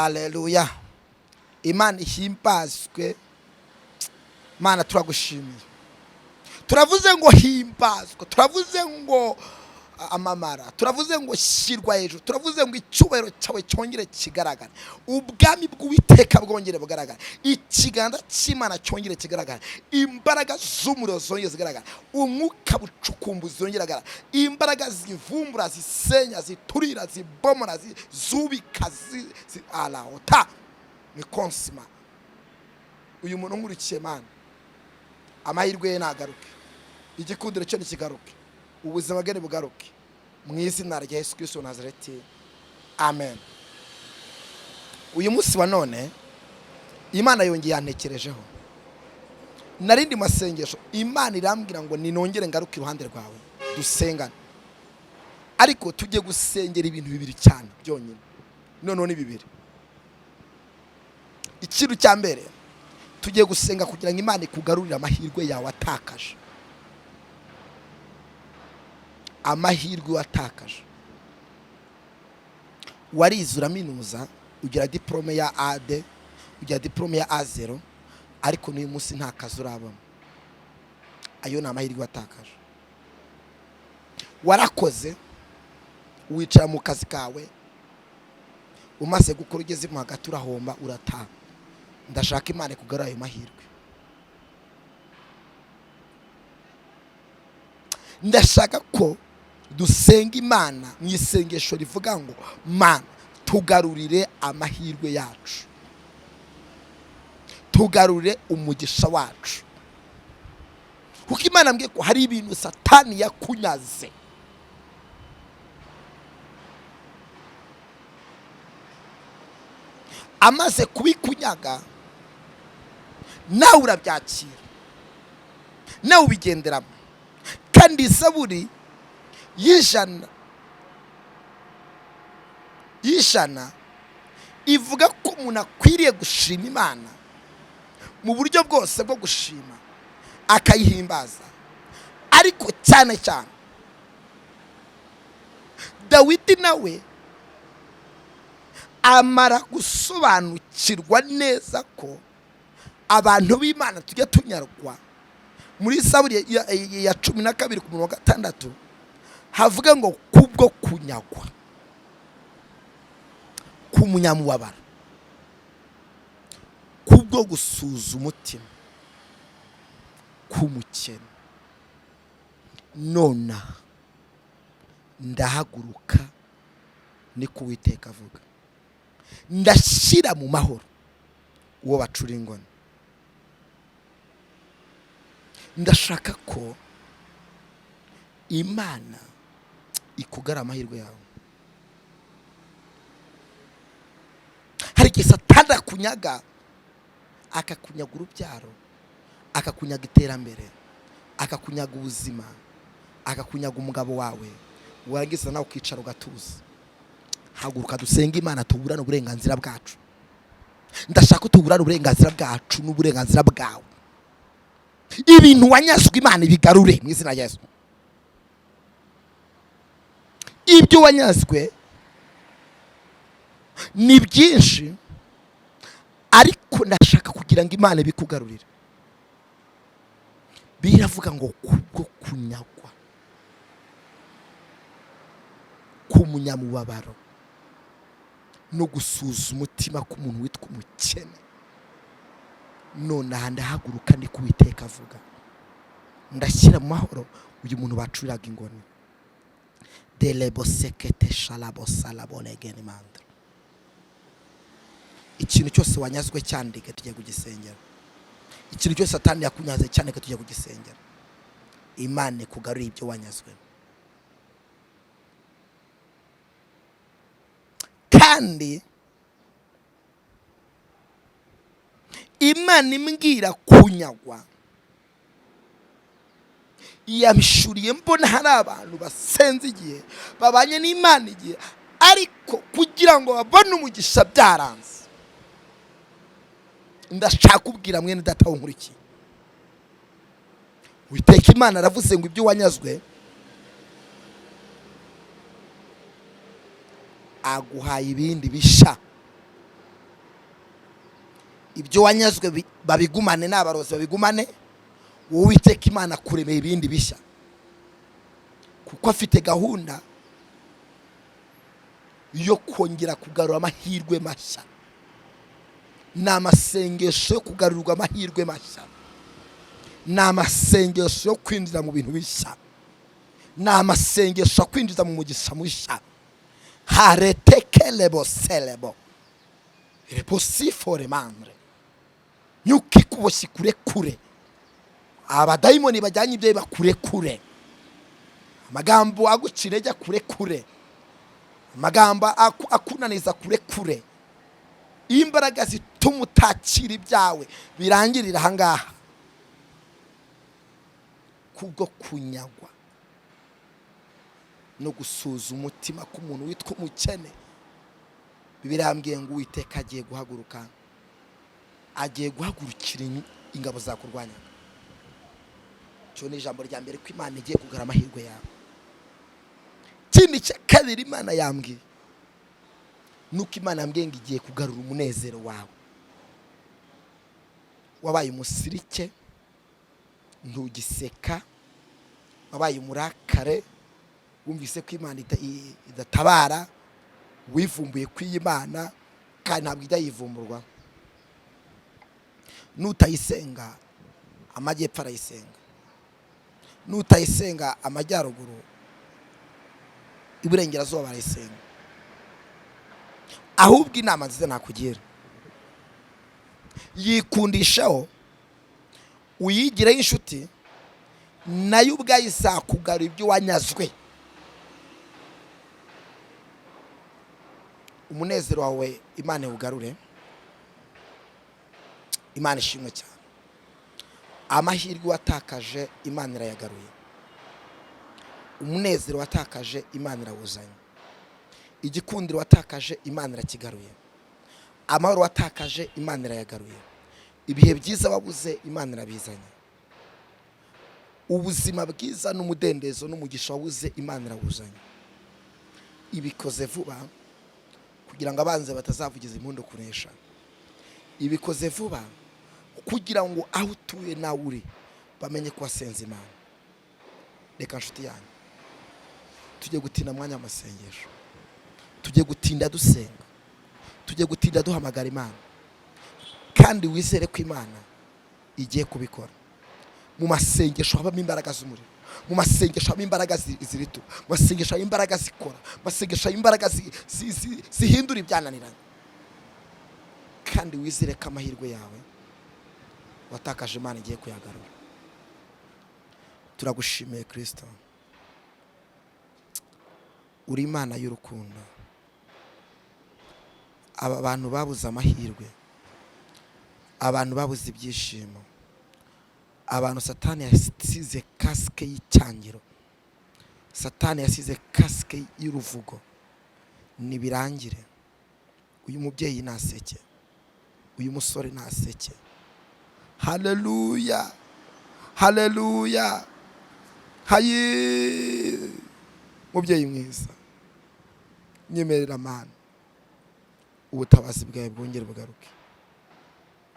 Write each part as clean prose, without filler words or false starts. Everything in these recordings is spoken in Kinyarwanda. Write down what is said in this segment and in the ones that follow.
Haleluya. Imana ihimbazwe. Mana turagushimiye. Turavuze ngo himbazwe, turavuze ngo amamara, turavuze ngo shirwa hejuru, turavuze ngo icyubahiro cyawe cyongere kigaragara, ubwami bw'Uwiteka bwongere bugaragara, ikiganza cy'Imana cyongere kigaragara, imbaraga z'umuriro zongere zigaragara, umwuka bucukumbuzi zongere zigaragara, imbaraga zivumbura, zisenya, ziturira, zibomora, zubika, alahota ni konsima. Uyu muntu nkurikiye Mana, amahirwe ye nagaruke, igikundiro cyo nikigaruke, ubuzima bwe bugaruke mu izina rya Yesu Kristo Nazareti, amen. Uyu munsi wa none Imana yongeye yantekerejeho, narindi masengesho, Imana irambwira ngo ninongere ngaruke iruhande rwawe dusengane, ariko tujye gusengera ibintu bibiri cyane byonyine, none bibiri. Ikintu cya mbere, tugiye gusenga kugira ngo Imana ikugarurire amahirwe yawe atakaje, amahirwe watakaje. Warize uraminuza, ugira diplome ya A2, ugira diplome ya A0, ariko n'uyu munsi nta kazi urabamo. Ayo ni amahirwe watakaje. Warakoze, wicara mu kazi kawe, umaze gukora ugeze mu hagati urahomba, urataha. Ndashaka Imana kugarura ayo mahirwe. Ndashaka ko dusenga Imana mu isengesho rivuga ngo Mana tugarurire amahirwe yacu, tugarurire umugisha wacu, kuko Imana ambwiye ko hari ibintu Satani yakunyaze. Amaze kubikunyaga, nawe urabyakira, nawe ubigenderamo. Kandi Zaburi y'ijana ivuga ko umuntu akwiriye gushima Imana mu buryo bwose bwo gushima, akayihimbaza, ariko cyane cyane Dawidi nawe amara gusobanukirwa neza ko abantu b'Imana tujya tunyarwa. Muri Zaburi ya 12 ku murongo wa 6 havuga ngo kubwo kunyagwa k'umunyamubabaro, kubwo gusuza umutima k'umukene, nona ndahaguruka, ni ko Uwiteka avuga, ndashyira mu mahoro uwo bacura ingoni. Ndashaka ko Imana ikugara amahirwe yawe. Hari igihe Satani akunyaga, akakunyaga urubyaro, akakunyaga iterambere, akakunyaga ubuzima, akakunyaga umugabo wawe, warangiza nawe ukicara ugatuza. Haguruka dusenga Imana tuburane uburenganzira bwacu. Ndashaka tuburane uburenganzira bwacu n'uburenganzira bwawe. Ibintu wanyazwe Imana ibigarure mu izina rya Yesu. Ibyo wanyazwe ni byinshi, ariko ndashaka kugira ngo Imana bikugarurire. Biravuga ngo kubwo kunyagwa k'umunyamubabaro no gusuza umutima k'umuntu witwa umukene, none ndahaguruka, ni ko Uwiteka avuga, ndashyira mu mahoro uyu muntu bacuriraga ingoni. Delebo sekete shalabo salabone genimandra. Ikintu cyose wanyazwe cyandike tujye kugisengera. Ikintu cyose Satani yakunyaze cyandike tujye kugisengera. Imana kugarura ibyo wanyazwe. Kandi Imana imbwira kunyagwa, yamishuriye mbona hari abantu basenze igihe, babanye n'Imana igihe, ariko kugira ngo babone umugisha byaranze. Ndashaka kubwira mwene data w'unkurikiye, Uwiteka Imana aravuze ngo ibyo wanyazwe aguhaye ibindi bisha ibyo wanyazwe babigumane, n'abarozi babigumane, wowe Uwiteka Imana kuremeye ibindi bishya, kuko afite gahunda yo kongera kugarura amahirwe mashya. Ni amasengesho yo kugarurwa amahirwe mashya, ni amasengesho yo kwinjira mu bintu bishya, ni amasengesho yo kwinjiza mu mugisha mushya. Haretekelebo selebo reposifore mamre nyuki kuboshi kure kure, abadayimoni bajyanye ibyo bakure kure, amagambo agucirejya kure kure, amagambo akunaniza kure kure, imbaraga zituma utakira ibyawe birangirira ahangaha kubwo kunyagwa no gusuza umutima k'umuntu witwa umukene. Bibirambwiye ngo Uwiteka agiye guhaguruka, agiye guhagurukira ingabo zakurwanyaga. Cyo ni ijambo rya mbere ko Imana igiye kugara amahirwe yawe. Kindi cya kabiri Imana yambwiye nuko Imana yambwiye ngo igiye kugarura umunezero wawe. Wabaye umusirike, ntugiseka, wabaye umurakare, wumvise ko Imana idatabara, wivumbuye kw'Imana kandi ntabwo ijya yivumburwa. Nutayisenga amajyepfo arayisenga, nutayisenga amajyaruguru, iburengerazuba barayisenga. Ahubwo inama nziza nakugira, yikundishaho, uyigireho inshuti, nayo ubwayo izakugarura ibyo wanyazwe. Umunezero wawe Imana iwugarure. Imana ishimwe cyane. Amahirwe watakaje Imana irayagaruye, umunezero watakaje Imana irawuzanye, igikundiro watakaje Imana irakigaruye, amahoro watakaje Imana irayagaruye, ibihe byiza wabuze Imana irabizanye, ubuzima bwiza n'umudendezo n'umugisha wabuze Imana irawuzanye. Ibikoze vuba kugira ngo abanze batazavugiza impundu kunesha. Ibikoze vuba kugira ngo aho utuye nawe uri bamenye ko wasenze Imana. Reka nshuti yanyu tujye gutinda mwanya w'amasengesho, tujye gutinda dusenga, tujye gutinda duhamagara Imana, kandi wizere ko Imana igiye kubikora. Mu masengesho habamo imbaraga z'umuriro, mu masengesho habamo imbaraga ziritu, mu masengesho habamo imbaraga zikora, mu masengesho habamo imbaraga zihindura ibyananiranye. Kandi wizere ko amahirwe yawe watakaje Imana igiye kuyagarura. Turagushimiye Kristo, uri Imana y'urukundo. Aba bantu babuze amahirwe, abantu babuze ibyishimo, abantu Satani yasize kasike y'icyangiro, Satani yasize kasike y'uruvugo, nibirangire. Uyu mubyeyi naseke, uyu musore naseke. Haleluya, haleluya, hayi. Mubyeyi mwiza, nyemerera Mana ubutabazi bwawe bwongere bugaruke.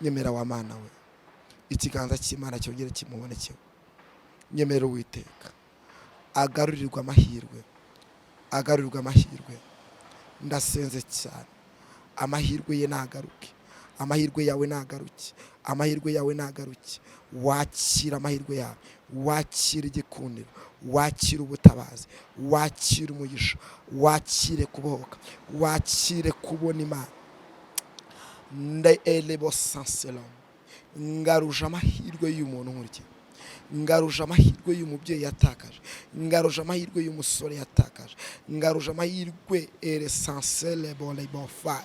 Nyemera wa Mana we, ikiganza cy'Imana cyongere kimubonekeho. Nyemera Uwiteka agarurirwa amahirwe, agarurirwa amahirwe. Ndasenze cyane, amahirwe ye nagaruke, amahirwe yawe nagaruke, amahirwe yawe nagaruke. Wakira amahirwe yawe, wakira igikundiro, wakira ubutabazi, wakira umugisha, wakire kubohoka, wakire kubona Imana. Nde elebo sanselon, ngaruje amahirwe y'umuntu nk'uriki, ngaruje amahirwe y'umubyeyi yatakaje, ngaruje amahirwe y'umusore yatakaje, ngaruje amahirwe eresansele bofa.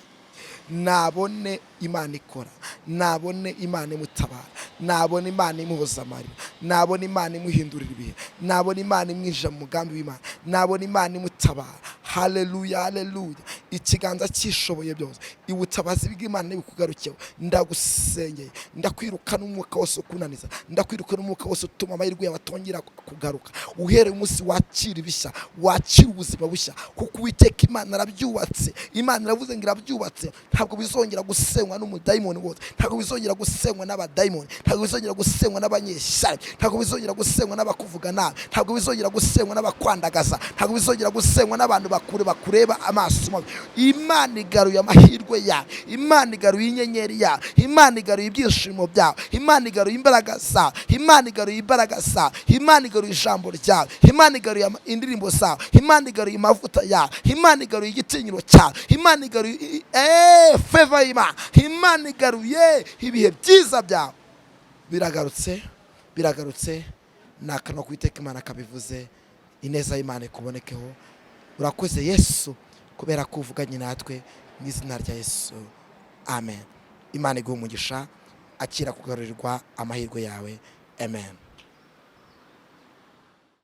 Nabone Imana ikora, nabone Imana imutabara, nabone Imana imuhoza amarira, nabone Imana imuhindurira ibihe, nabone Imana imwinjira mu mugambi w'Imana, nabone Imana imutabara. Haleluya, haleluya. ikiganza cyishoboye byose, ubutabazi bw'Imana nibikugarukeho. Ndagusengeye, ndakwirukana umwuka wose ukunaniza, ndakwirukana umwuka wose utuma amahirwe yawe atongera kugaruka. Uhereye umunsi wakira ibishya, wakira ubuzima bushya, kuko Uwiteka Imana arabyubatse. Imana iravuze ngo irabyubatse, ntabwo bizongera gusenywa n'umudayimoni wose, ntabwo bizongera gusenywa n'abadayimoni, ntabwo bizongera gusenywa n'abanyeshyari, ntabwo bizongera gusenywa n'abakuvuga nabi, ntabwo bizongera gusenywa n'abakwandagaza, ntabwo bizongera gusenywa n'abantu bakureba amaso mabi. Imana igaruye amahirwe yawe, Imana igaruye inyenyeri yawe, Imana igaruye ibyishimo byawe, Imana igaruye imbaraga zawe, Imana igaruye imbaraga zawe, Imana igaruye ijambo ryawe, Imana igaruye indirimbo zawe, Imana igaruye amavuta yawe, Imana igaruye igitinyiro cyawe, Imana igaruye favor y'Imana, Imana igaruye ibihe byiza byawe. Biragarutse n'akanwa k'Uwiteka Imana kabivuze, ineza y'Imana ikubonekeho. Urakoze Yesu kubera ko uvuganye natwe, mu izina rya Yesu, amen. Imana iguhe umugisha, akira kugarurirwa amahirwe yawe, amen.